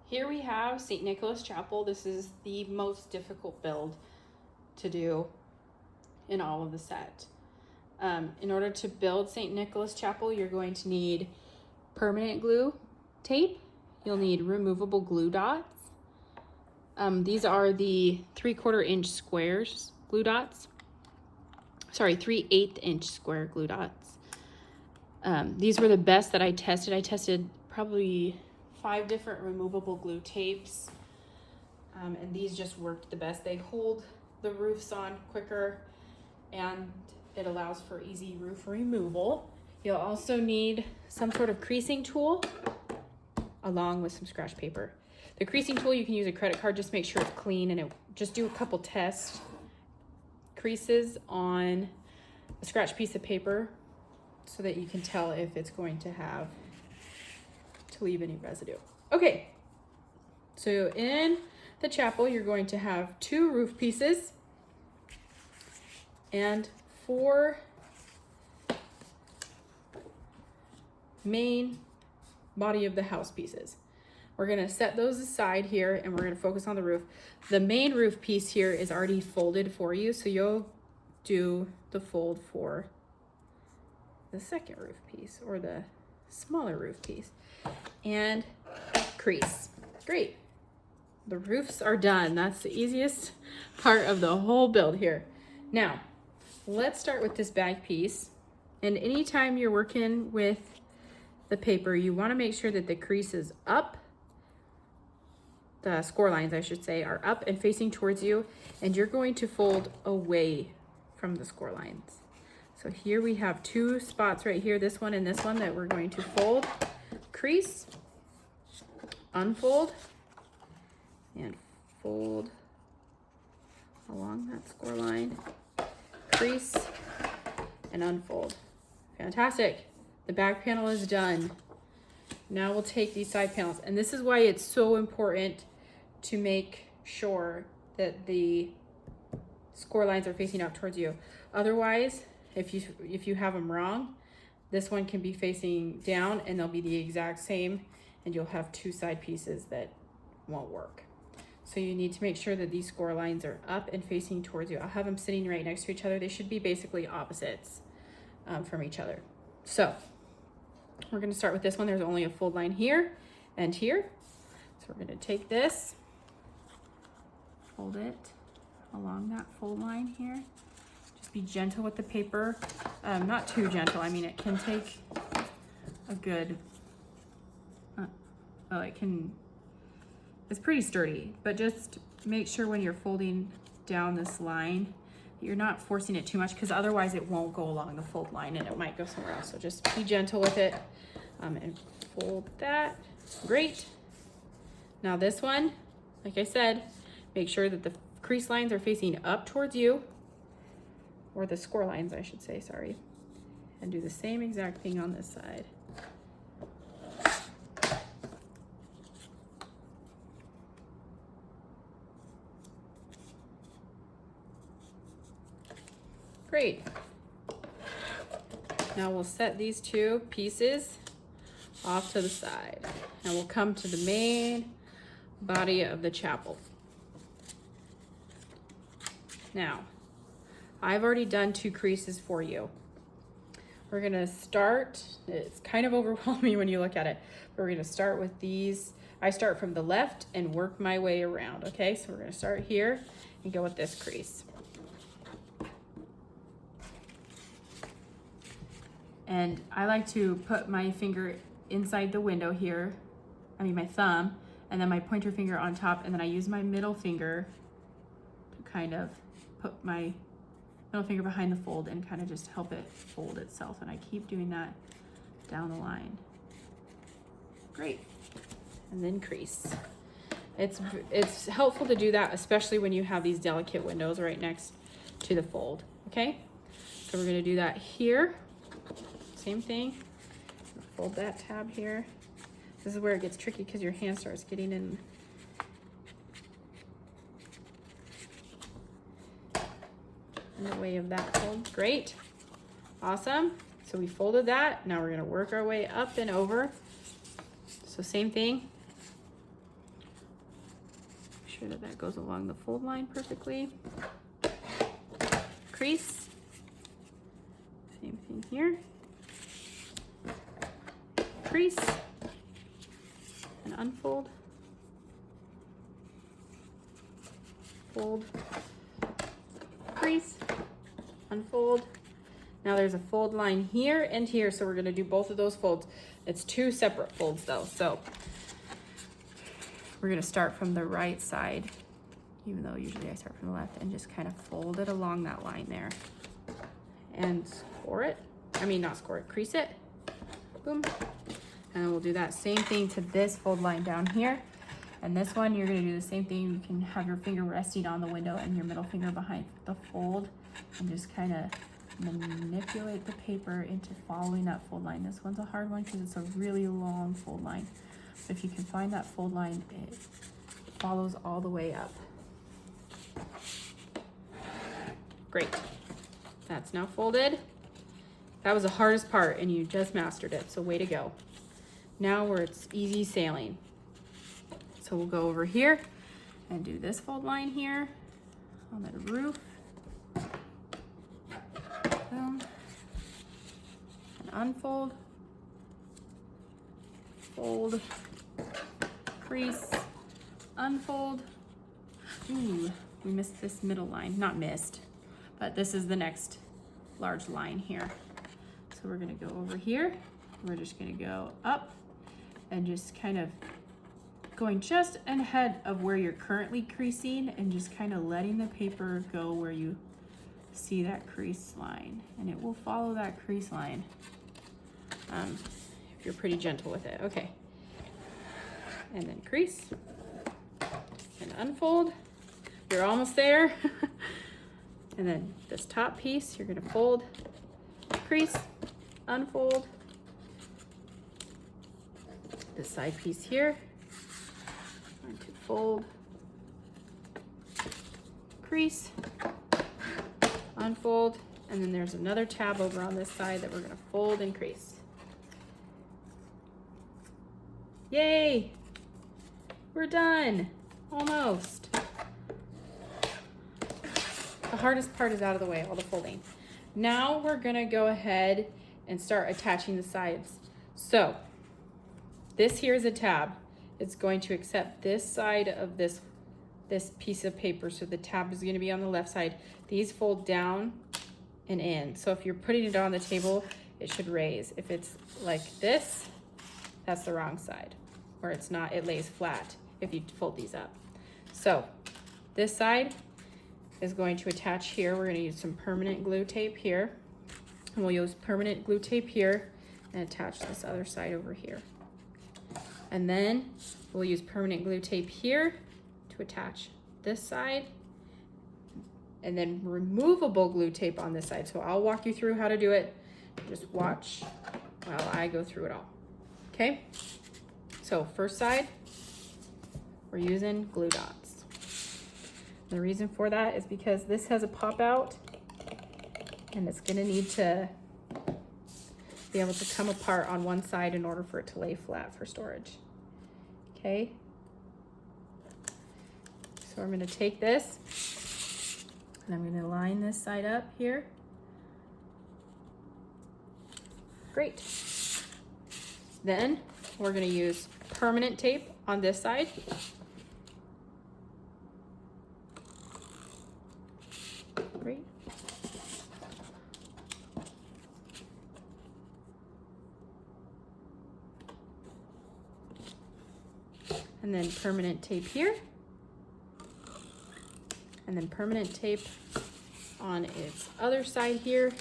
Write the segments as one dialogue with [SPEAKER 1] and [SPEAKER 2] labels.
[SPEAKER 1] Here we have St. Nicholas Chapel. This is the most difficult build to do in all of the set. In order to build St. Nicholas Chapel, you're going to need permanent glue tape. You'll need removable glue dots. These are the 3/4 inch squares glue dots. Sorry, 3/8 inch square glue dots. These were the best that I tested. I tested probably 5 different removable glue tapes, and these just worked the best. They hold the roofs on quicker, and it allows for easy roof removal. You'll also need some sort of creasing tool along with some scratch paper. The creasing tool, you can use a credit card, just make sure it's clean, and just do a couple test creases on a scratch piece of paper so that you can tell if it's going to leave any residue. Okay, so in the chapel, you're going to have 2 roof pieces and 4 main body of the house pieces. We're gonna set those aside here and we're gonna focus on the roof. The main roof piece here is already folded for you, so you'll do the fold for the second roof piece or the smaller roof piece. And crease. Great. The roofs are done. That's the easiest part of the whole build here. Now, let's start with this back piece. And anytime you're working with the paper, you want to make sure that the crease is up. The score lines, I should say, are up and facing towards you, and you're going to fold away from the score lines. So here we have 2 spots right here, this one and this one, that we're going to fold, crease, unfold, and fold along that score line, crease, and unfold. Fantastic. The back panel is done. Now we'll take these side panels, and this is why it's so important to make sure that the score lines are facing up towards you. Otherwise, if you have them wrong, this one can be facing down and they'll be the exact same, and you'll have 2 side pieces that won't work. So you need to make sure that these score lines are up and facing towards you. I'll have them sitting right next to each other. They should be basically opposites from each other. So we're going to start with this one. There's only a fold line here and here. So we're going to take this, fold it along that fold line here. Just be gentle with the paper. Not too gentle. I mean, it can take a good, it's pretty sturdy, but just make sure when you're folding down this line, you're not forcing it too much, because otherwise it won't go along the fold line and it might go somewhere else. So just be gentle with it and fold that. Great. Now this one, like I said, make sure that the crease lines are facing up towards you, or the score lines, I should say, sorry. And do the same exact thing on this side. Great. Now we'll set these 2 pieces off to the side, and we'll come to the main body of the chapel. Now, I've already done 2 creases for you. We're gonna start, it's kind of overwhelming when you look at it, but we're gonna start with these. I start from the left and work my way around, okay? So we're gonna start here and go with this crease. And I like to put my finger inside the window here, my thumb, and then my pointer finger on top, and then I use my middle finger to kind of put my middle finger behind the fold and kind of just help it fold itself. And I keep doing that down the line. Great. And then crease. It's helpful to do that, especially when you have these delicate windows right next to the fold, okay? So we're gonna do that here. Same thing. Fold that tab here. This is where it gets tricky because your hand starts getting in the way of that fold. Great. Awesome. So we folded that. Now we're going to work our way up and over. So same thing. sure that that goes along the fold line perfectly. Crease. Same thing here. Crease. And unfold. Fold. Crease. Unfold. Now there's a fold line here and here, so we're going to do both of those folds. It's two separate folds though, so we're going to start from the right side, even though usually I start from the left, and just kind of fold it along that line there and score it. I mean, not score it, crease it. Boom. And then we'll do that same thing to this fold line down here. And this one, you're going to do the same thing. You can have your finger resting on the window and your middle finger behind the fold, and just kind of manipulate the paper into following that fold line. This one's a hard one because it's a really long fold line. But if you can find that fold line, it follows all the way up. Great. That's now folded. That was the hardest part and you just mastered it, so way to go. Now where it's easy sailing. So we'll go over here and do this fold line here on the roof. Boom. And unfold. Fold. Crease. Unfold. Ooh, we missed this middle line. Not missed, but this is the next large line here. So we're gonna go over here. We're just gonna go up and just kind of going just ahead of where you're currently creasing and just kind of letting the paper go where you see that crease line, and it will follow that crease line if you're pretty gentle with it. Okay, and then crease and unfold. You're almost there. And then this top piece, you're gonna fold, crease, unfold. This side piece here, going to fold, crease, unfold, and then there's another tab over on this side that we're gonna fold and crease. Yay! We're done, almost. The hardest part is out of the way, all the folding. Now we're gonna go ahead and start attaching the sides. So this here is a tab. It's going to accept this side of this piece of paper. So the tab is gonna be on the left side. These fold down and in. So if you're putting it on the table, it should raise. If it's like this, that's the wrong side. Or it's not, it lays flat if you fold these up. So this side is going to attach here. We're gonna use some permanent glue tape here. And we'll use permanent glue tape here and attach this other side over here. And then we'll use permanent glue tape here to attach this side, and then removable glue tape on this side. So I'll walk you through how to do it. Just watch while I go through it all. Okay? So first side, we're using glue dots. The reason for that is because this has a pop out and it's gonna need to be able to come apart on one side in order for it to lay flat for storage. Okay? So I'm gonna take this and I'm gonna line this side up here. Great. Then we're gonna use permanent tape on this side. Great. And then permanent tape here. And then permanent tape on its other side here.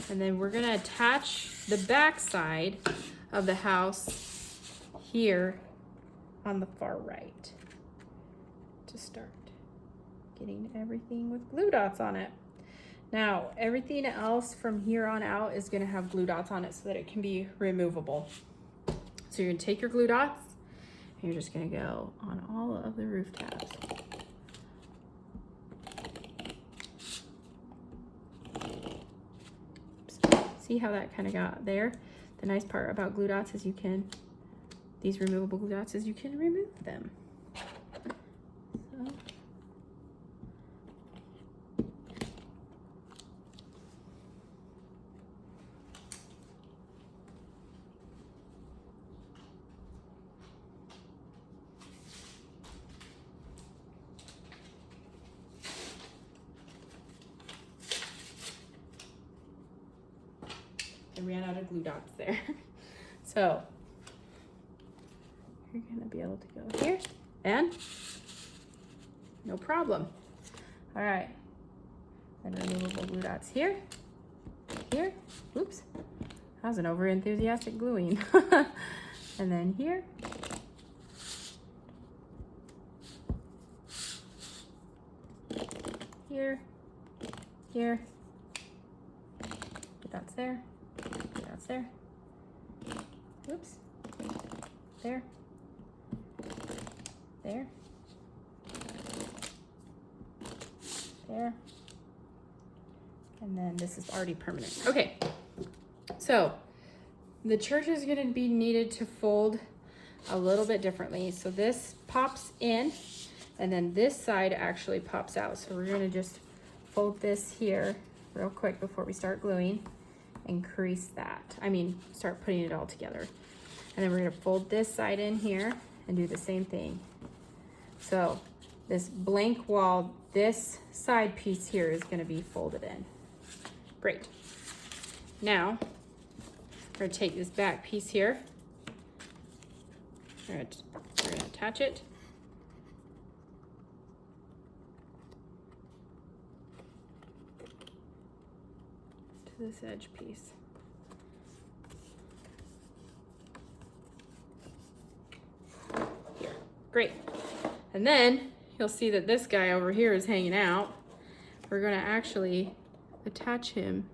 [SPEAKER 1] And then we're gonna attach the back side of the house here on the far right to start getting everything with glue dots on it. Now, everything else from here on out is gonna have glue dots on it so that it can be removable. So you're gonna take your glue dots and you're just gonna go on all of the roof tabs. See how that kind of got there? The nice part about glue dots is these removable glue dots is you can remove them. So. I ran out of glue dots there. So you're gonna be able to go here and no problem. All right, and removable glue dots here, here, oops, that was an over enthusiastic gluing. And then here, here, here, that's there. That's there. Oops. There. There. There. And then this is already permanent. Okay. So the church is going to be needed to fold a little bit differently. So this pops in and then this side actually pops out. So we're going to just fold this here real quick before we start gluing. Increase that. Start putting it all together. And then we're going to fold this side in here and do the same thing. So this blank wall, this side piece here is going to be folded in. Great. Now we're going to take this back piece here. We're going to attach it. This edge piece. Here. Great. And then you'll see that this guy over here is hanging out. We're going to actually attach him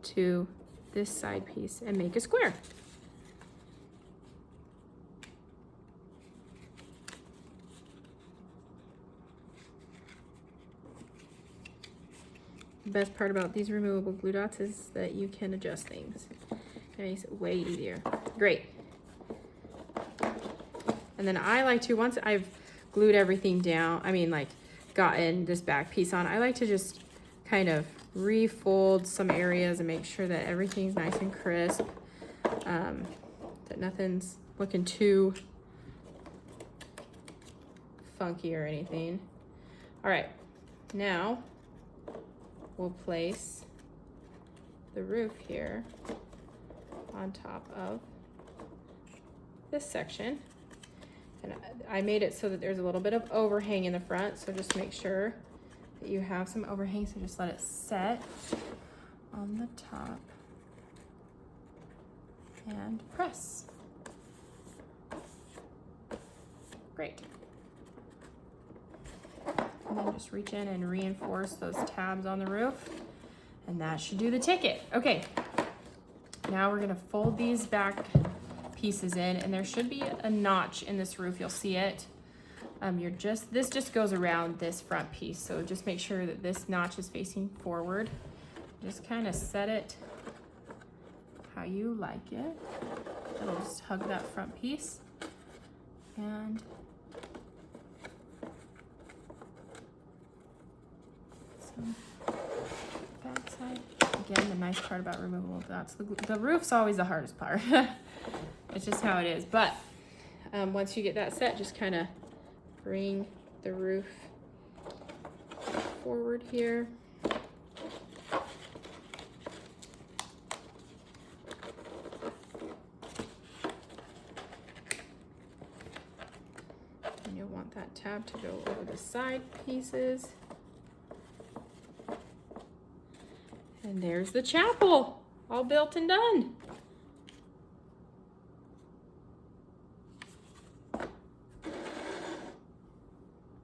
[SPEAKER 1] to this side piece and make a square. The best part about these removable glue dots is that you can adjust things. It makes it way easier. Great. And then I like to, once I've glued everything down, gotten this back piece on, I like to just kind of refold some areas and make sure that everything's nice and crisp, that nothing's looking too funky or anything. All right, now we'll place the roof here on top of this section. And I made it so that there's a little bit of overhang in the front, so just make sure that you have some overhang, so just let it set on the top and press. Great. And then just reach in and reinforce those tabs on the roof, and that should do the ticket. Okay, now we're gonna fold these back pieces in, and there should be a notch in this roof. You'll see it. This just goes around this front piece, so just make sure that this notch is facing forward. Just kind of set it how you like it. It'll just hug that front piece, and back side. Again, the nice part about removable dots, the roof's always the hardest part. It's just how it is. But once you get that set, just kind of bring the roof forward here. And you'll want that tab to go over the side pieces. And there's the chapel, all built and done.